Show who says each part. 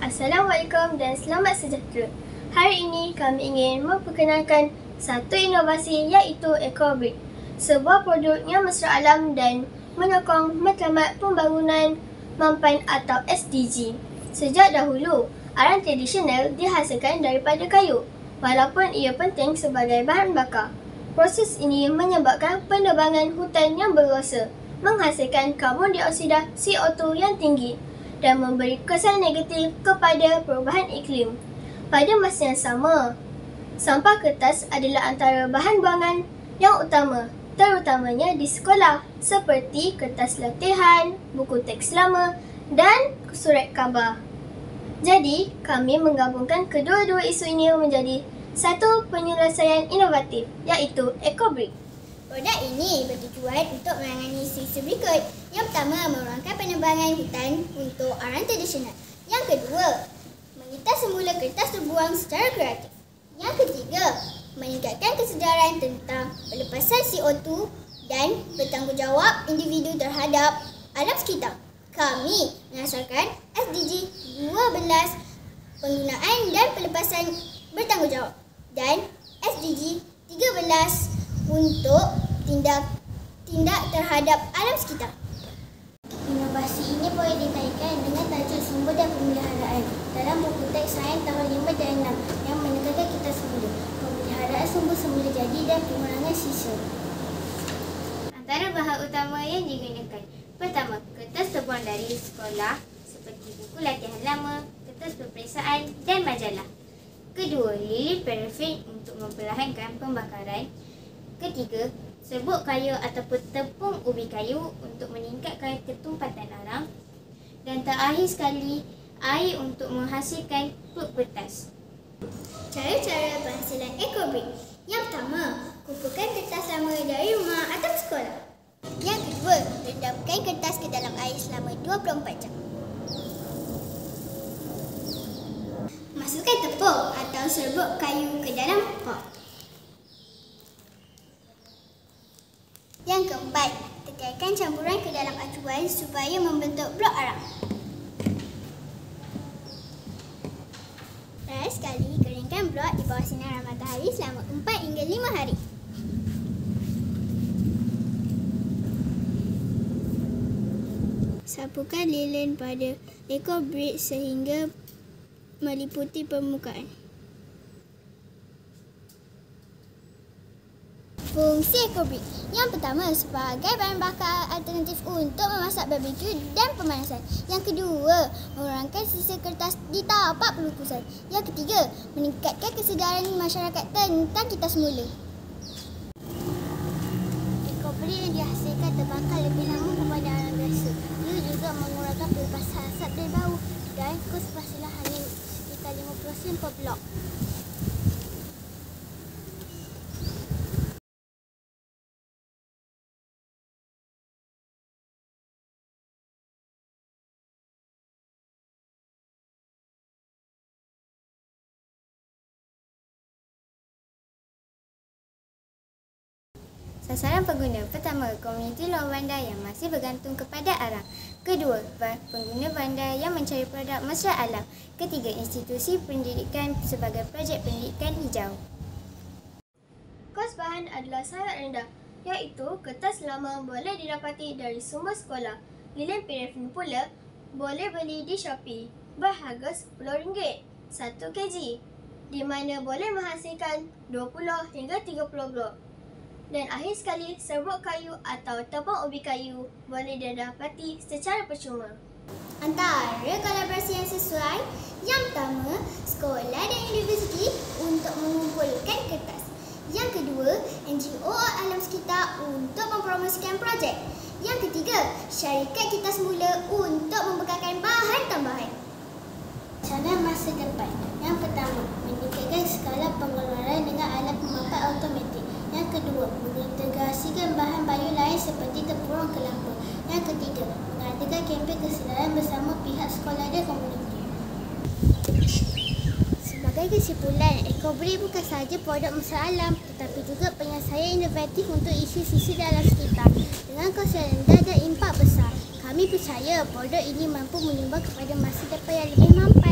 Speaker 1: Assalamualaikum dan selamat sejahtera. Hari ini kami ingin memperkenalkan satu inovasi iaitu EcoBrick, sebuah produk yang mesra alam dan menyokong matlamat pembangunan mampan atau SDG. Sejak dahulu, arang tradisional dihasilkan daripada kayu, walaupun ia penting sebagai bahan bakar. Proses ini menyebabkan penebangan hutan yang berrosa, menghasilkan karbon dioksida CO2 yang tinggi dan memberi kesan negatif kepada perubahan iklim. Pada masa yang sama, sampah kertas adalah antara bahan buangan yang utama, terutamanya di sekolah, seperti kertas latihan, buku teks lama dan surat khabar. Jadi, kami menggabungkan kedua-dua isu ini menjadi satu penyelesaian inovatif, iaitu EcoBrick.
Speaker 2: Produk ini bertujuan untuk menangani isu berikut. Yang pertama, mengurangkan penebangan hutan untuk arang tradisional. Yang kedua, mengitas semula kertas terbuang secara kreatif. Yang ketiga, meningkatkan kesedaran tentang pelepasan CO2 dan bertanggungjawab individu terhadap alam sekitar. Kami menasarkan SDG 12, penggunaan dan pelepasan bertanggungjawab, dan SDG 13 untuk tindak terhadap alam sekitar. Inovasi ini boleh dikaitkan dengan tajuk sumber dan pemeliharaan dalam buku teks sains tahun 5 dan 6 yang menekankan kita semula, pemeliharaan sumber semula jadi dan pengurangan sisa. Antara bahan utama yang digunakan: pertama, kertas terbuang dari sekolah seperti buku latihan lama, kertas peperiksaan dan majalah. Kedua, lilin parafin untuk memperlahankan pembakaran. Ketiga, serbuk kayu ataupun tepung ubi kayu untuk meningkatkan ketumpatan arang. Dan terakhir sekali, air untuk menghasilkan pulp kertas. Cara-cara penghasilan EcoBrick. Yang pertama, kumpulkan kertas lama dari rumah atau sekolah. Yang kedua, rendamkan kertas ke dalam air selama 24 jam. Masukkan tepung atau serbuk kayu ke dalam pot. Yang keempat, tekankan campuran ke dalam acuan supaya membentuk blok arang. Terakhir sekali, keringkan blok di bawah sinaran matahari selama 4 hingga 5 hari. Sapukan lilin pada EcoBrick sehingga meliputi permukaan. Fungsi EcoBrick. Yang pertama, sebagai bahan bakar alternatif untuk memasak barbeque dan pemanasan. Yang kedua, mengurangkan sisa kertas di tapak pelukusan. Yang ketiga, meningkatkan kesedaran masyarakat tentang kita semula. EcoBrick yang dihasilkan terbakar lebih lama kepada alam biasa. Ia juga mengurangkan pelepasan asap dan bau, dan kos penghasilan hanya sekitar 50% per blok. Sasaran pengguna. Pertama, komuniti luar bandar yang masih bergantung kepada arang. Kedua, pengguna bandar yang mencari produk mesra alam. Ketiga, institusi pendidikan sebagai projek pendidikan hijau.
Speaker 1: Kos bahan adalah sangat rendah, iaitu kertas lama boleh didapati dari sumber sekolah. Lilin parafin pula boleh beli di Shopee berharga RM10 1 kg, di mana boleh menghasilkan 20 hingga 30 blok. Dan akhir sekali, serbuk kayu atau tepung ubi kayu boleh didapati secara percuma.
Speaker 2: Antara kolaborasi yang sesuai, yang pertama, sekolah dan universiti untuk mengumpulkan kertas. Yang kedua, NGO alam sekitar untuk mempromosikan projek. Yang ketiga, syarikat kita semula untuk membekalkan bahan tambahan. Cara masa depan. Yang pertama, meningkatkan skala pengeluaran dengan alat pemampat automatik. Yang kedua, mengintegrasikan bahan bayu lain seperti tempurung kelapa. Yang ketiga, mengadakan kempen kesedaran bersama pihak sekolah dan komuniti. Sebagai kesimpulan, EcoBrick bukan sahaja produk mesra alam, tetapi juga penyelesaian inovatif untuk isu-isu dalam sekitar. Dengan kos yang rendah dan impak besar, kami percaya produk ini mampu menyumbang kepada masa depan yang lebih mampu.